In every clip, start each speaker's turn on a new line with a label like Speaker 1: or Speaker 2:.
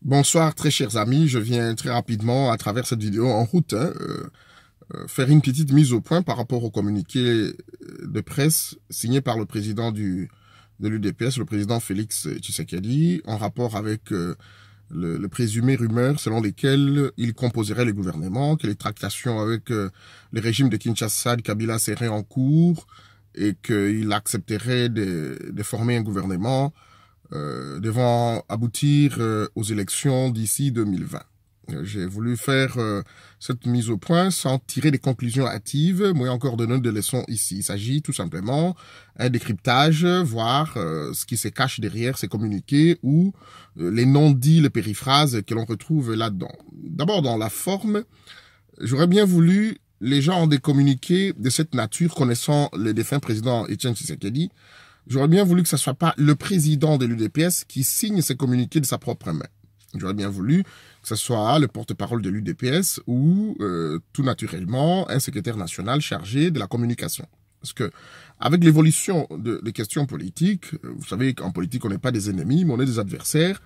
Speaker 1: Bonsoir très chers amis, je viens très rapidement à travers cette vidéo en route faire une petite mise au point par rapport au communiqué de presse signé par le président de l'UDPS, le président Félix Tshisekedi, en rapport avec le présumé rumeur selon lesquelles il composerait le gouvernement, que les tractations avec le régime de Kinshasa, de Kabila seraient en cours et qu'il accepterait de former un gouvernement devant aboutir aux élections d'ici 2020. J'ai voulu faire cette mise au point sans tirer des conclusions hâtives, mais encore donner des leçons ici. Il s'agit tout simplement d'un décryptage, voir ce qui se cache derrière ces communiqués ou les non-dits, les périphrases que l'on retrouve là-dedans. D'abord, dans la forme, j'aurais bien voulu, les gens ont des communiqués de cette nature, connaissant le défunt président Etienne Tshisekedi, j'aurais bien voulu que ce soit pas le président de l'UDPS qui signe ces communiqués de sa propre main. J'aurais bien voulu que ce soit le porte-parole de l'UDPS ou tout naturellement un secrétaire national chargé de la communication. Parce que avec l'évolution des questions politiques, vous savez qu'en politique on n'est pas des ennemis, mais on est des adversaires.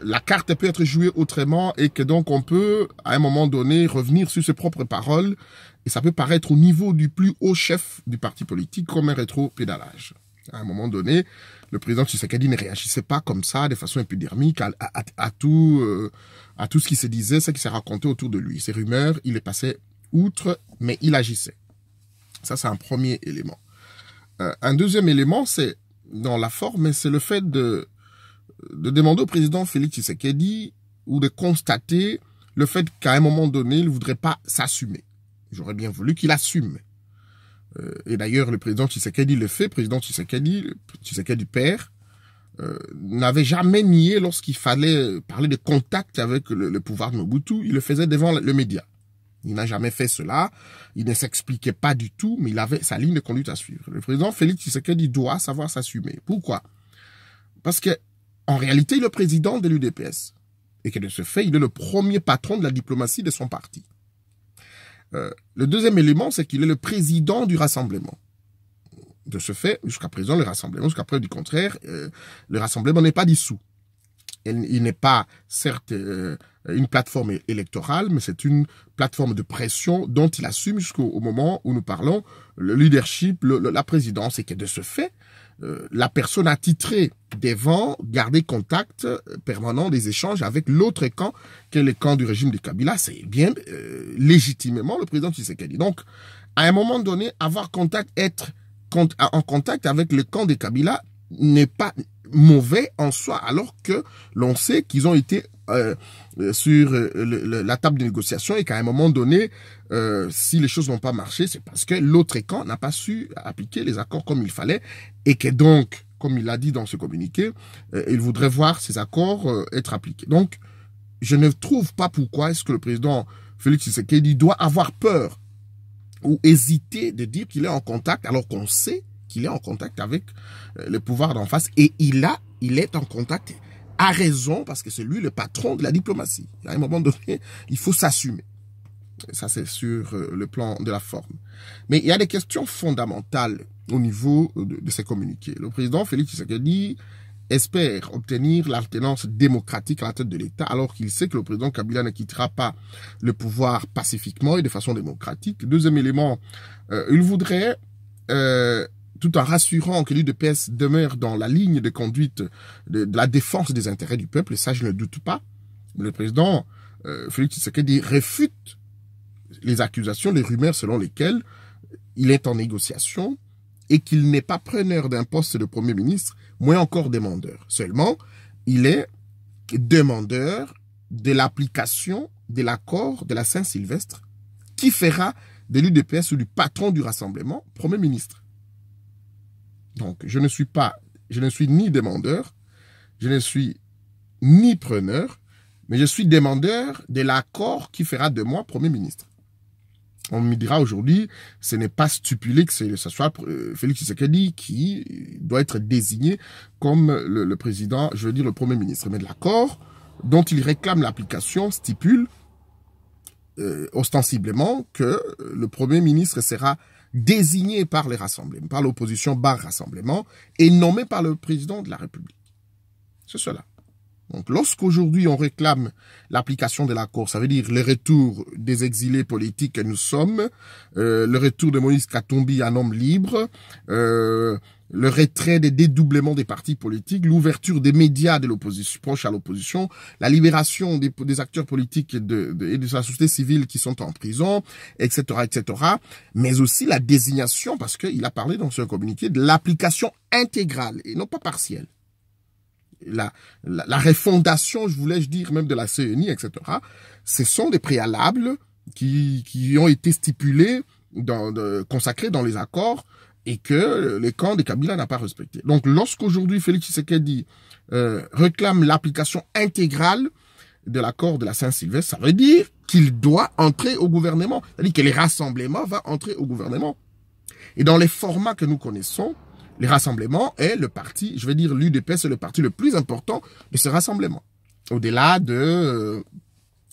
Speaker 1: La carte peut être jouée autrement et que donc on peut à un moment donné revenir sur ses propres paroles et ça peut paraître au niveau du plus haut chef du parti politique comme un rétro-pédalage. À un moment donné, le président Tshisekedi ne réagissait pas comme ça, de façon épidermique, à tout ce qui se disait, ce qui s'est raconté autour de lui. Ces rumeurs, il les passait outre, mais il agissait. Ça, c'est un premier élément. Un deuxième élément, c'est dans la forme, c'est le fait de demander au président Félix Tshisekedi ou de constater le fait qu'à un moment donné, il ne voudrait pas s'assumer. J'aurais bien voulu qu'il assume. Et d'ailleurs, le président Tshisekedi le fait, le président Tshisekedi père, n'avait jamais nié lorsqu'il fallait parler de contact avec le pouvoir de Mobutu, il le faisait devant le média. Il n'a jamais fait cela, il ne s'expliquait pas du tout, mais il avait sa ligne de conduite à suivre. Le président Félix Tshisekedi doit savoir s'assumer. Pourquoi? Parce que en réalité, il est le président de l'UDPS. Et que de ce fait, il est le premier patron de la diplomatie de son parti. Le deuxième élément, c'est qu'il est le président du rassemblement. De ce fait, jusqu'à présent, le rassemblement, jusqu'à preuve du contraire, le rassemblement n'est pas dissous. Il n'est pas, certes, une plateforme électorale, mais c'est une plateforme de pression dont il assume jusqu'au moment où nous parlons le leadership, la présidence, et que de ce fait, la personne attitrée devant garder contact permanent des échanges avec l'autre camp, qui est le camp du régime de Kabila, c'est bien légitimement le président Tshisekedi. Donc, à un moment donné, avoir contact, être en contact avec le camp de Kabila n'est pas mauvais en soi, alors que l'on sait qu'ils ont été sur la table de négociation et qu'à un moment donné, si les choses n'ont pas marché, c'est parce que l'autre camp n'a pas su appliquer les accords comme il fallait et que donc, comme il l'a dit dans ce communiqué, il voudrait voir ces accords être appliqués. Donc, je ne trouve pas pourquoi est-ce que le président Félix Tshisekedi doit avoir peur ou hésiter de dire qu'il est en contact alors qu'on sait qu'il est en contact avec le pouvoir d'en face et il est en contact à raison parce que c'est lui le patron de la diplomatie. À un moment donné, il faut s'assumer. Ça, c'est sur le plan de la forme. Mais il y a des questions fondamentales au niveau de ces communiqués. Le président Félix Tshisekedi espère obtenir l'alternance démocratique à la tête de l'État alors qu'il sait que le président Kabila ne quittera pas le pouvoir pacifiquement et de façon démocratique. Deuxième élément, il voudrait, tout en rassurant que l'UDPS demeure dans la ligne de conduite de la défense des intérêts du peuple, et ça je ne doute pas, le président Félix Tshisekedi réfute les accusations, les rumeurs selon lesquelles il est en négociation et qu'il n'est pas preneur d'un poste de Premier ministre, moins encore demandeur. Seulement, il est demandeur de l'application de l'accord de la Saint-Sylvestre qui fera de l'UDPS ou du patron du rassemblement Premier ministre. Donc, je ne suis ni demandeur, je ne suis ni preneur, mais je suis demandeur de l'accord qui fera de moi Premier ministre. On me dira aujourd'hui, ce n'est pas stipulé que ce soit Félix Tshisekedi qui doit être désigné comme le président, je veux dire le Premier ministre. Mais l'accord dont il réclame l'application stipule ostensiblement que le Premier ministre sera désigné par les rassemblements, par l'opposition bar rassemblement, et nommé par le président de la République. C'est cela. Donc, lorsqu'aujourd'hui on réclame l'application de l'accord, ça veut dire le retour des exilés politiques que nous sommes, le retour de Moïse Katumbi en homme libre, le retrait des dédoublements des partis politiques, l'ouverture des médias de l'opposition, proches à l'opposition, la libération des acteurs politiques et de la société civile qui sont en prison, etc., etc., mais aussi la désignation, parce qu'il a parlé dans ce communiqué de l'application intégrale et non pas partielle. La refondation, je voulais dire, même de la CENI, etc., ce sont des préalables qui ont été stipulés, consacrés dans les accords et que le camp de Kabila n'a pas respecté. Donc, lorsqu'aujourd'hui Félix Tshisekedi réclame l'application intégrale de l'accord de la Saint-Sylvestre, ça veut dire qu'il doit entrer au gouvernement. C'est-à-dire que les rassemblements vont entrer au gouvernement. Et dans les formats que nous connaissons, les rassemblements est le parti, je vais dire l'UDP, c'est le parti le plus important de ce rassemblement. Au-delà de,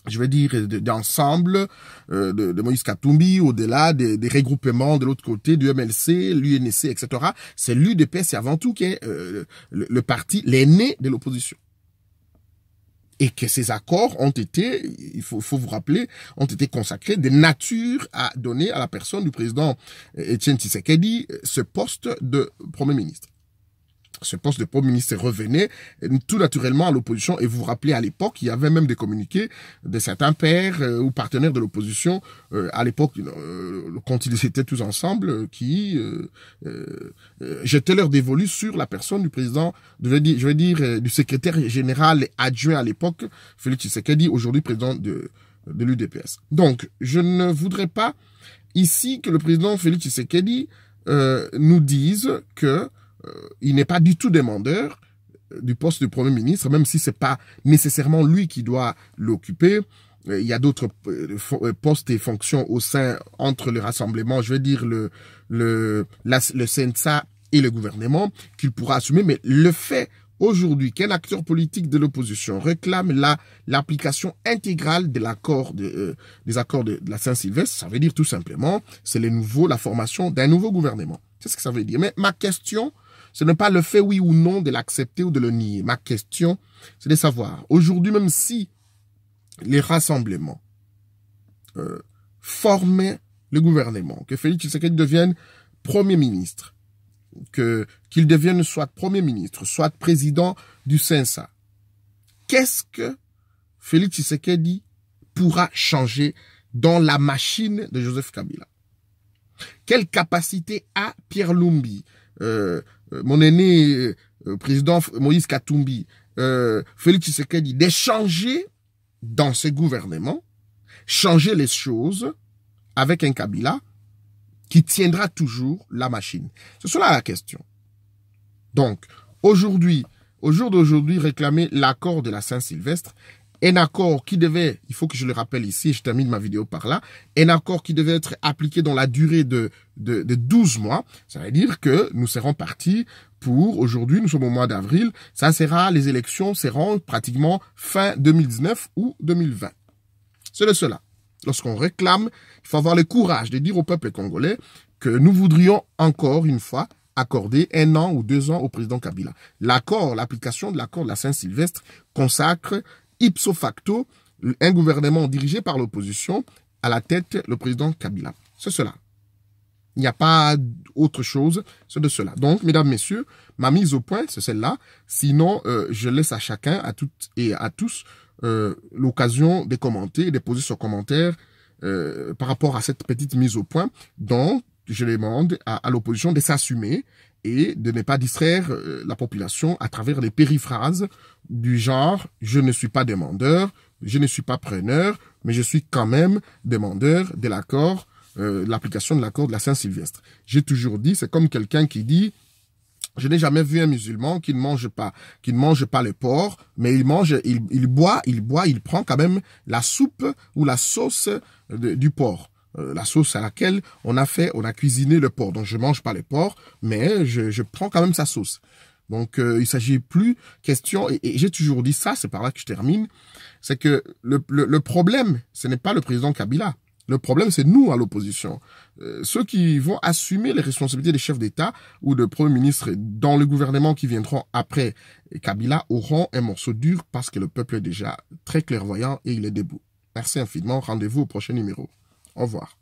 Speaker 1: je vais dire, d'ensemble de Moïse Katumbi, au-delà des regroupements de l'autre côté, du MLC, l'UNC, etc. C'est l'UDP, c'est avant tout qui est le parti, l'aîné de l'opposition. Et que ces accords ont été, il faut vous rappeler, ont été consacrés de nature à donner à la personne du président Etienne Tshisekedi ce poste de Premier ministre. Ce poste de Premier ministre revenait tout naturellement à l'opposition. Et vous vous rappelez, à l'époque, il y avait même des communiqués de certains pairs ou partenaires de l'opposition, à l'époque, quand ils étaient tous ensemble, qui jetaient leur dévolu sur la personne du président, je vais dire, du secrétaire général adjoint à l'époque, Félix Tshisekedi, aujourd'hui président de l'UDPS. Donc, je ne voudrais pas ici que le président Félix Tshisekedi nous dise que il n'est pas du tout demandeur du poste de Premier ministre, même si c'est pas nécessairement lui qui doit l'occuper. Il y a d'autres postes et fonctions au sein, entre le rassemblement, je vais dire le CNSA et le gouvernement, qu'il pourra assumer. Mais le fait aujourd'hui qu'un acteur politique de l'opposition réclame l'application intégrale de l'accord des accords de la Saint-Sylvestre, ça veut dire tout simplement, c'est la formation d'un nouveau gouvernement. C'est ce que ça veut dire. Mais ma question, ce n'est pas le fait oui ou non de l'accepter ou de le nier. Ma question, c'est de savoir, aujourd'hui, même si les rassemblements formaient le gouvernement, que Félix Tshisekedi devienne Premier ministre, qu'il devienne soit Premier ministre, soit président du CNSA, qu'est-ce que Félix Tshisekedi pourra changer dans la machine de Joseph Kabila? Quelle capacité a Pierre Lumbi, mon aîné président Moïse Katumbi, Félix Tshisekedi, d'échanger dans ce gouvernement, changer les choses avec un Kabila qui tiendra toujours la machine? C'est cela la question. Donc, aujourd'hui, au jour d'aujourd'hui, réclamer l'accord de la Saint-Sylvestre, un accord qui devait, il faut que je le rappelle ici, je termine ma vidéo par là, un accord qui devait être appliqué dans la durée de 12 mois, ça veut dire que nous serons partis pour, aujourd'hui, nous sommes au mois d'avril, les élections seront pratiquement fin 2019 ou 2020. C'est de cela. Lorsqu'on réclame, il faut avoir le courage de dire au peuple congolais que nous voudrions encore une fois accorder 1 an ou 2 ans au président Kabila. L'application de l'accord de la Saint-Sylvestre consacre ipso facto un gouvernement dirigé par l'opposition, à la tête le président Kabila. C'est cela. Il n'y a pas autre chose, c'est de cela. Donc, mesdames, messieurs, ma mise au point, c'est celle-là. Sinon, je laisse à chacun, à toutes et à tous, l'occasion de commenter, de poser son commentaire par rapport à cette petite mise au point, dont je demande à l'opposition de s'assumer et de ne pas distraire la population à travers les périphrases du genre « je ne suis pas demandeur, je ne suis pas preneur, mais je suis quand même demandeur de l'accord, l'application de l'accord de la Saint-Sylvestre ». J'ai toujours dit, c'est comme quelqu'un qui dit « je n'ai jamais vu un musulman qui ne mange pas le porc, mais il boit, il prend quand même la soupe ou la sauce du porc ». La sauce à laquelle on a cuisiné le porc. Donc, je mange pas le porc, mais je prends quand même sa sauce. Donc, il s'agit plus question, et j'ai toujours dit ça, c'est par là que je termine, c'est que le problème, ce n'est pas le président Kabila. Le problème, c'est nous à l'opposition. Ceux qui vont assumer les responsabilités des chefs d'État ou de premiers ministres dans le gouvernement qui viendront après Kabila auront un morceau dur parce que le peuple est déjà très clairvoyant et il est debout. Merci infiniment. Rendez-vous au prochain numéro. Au revoir.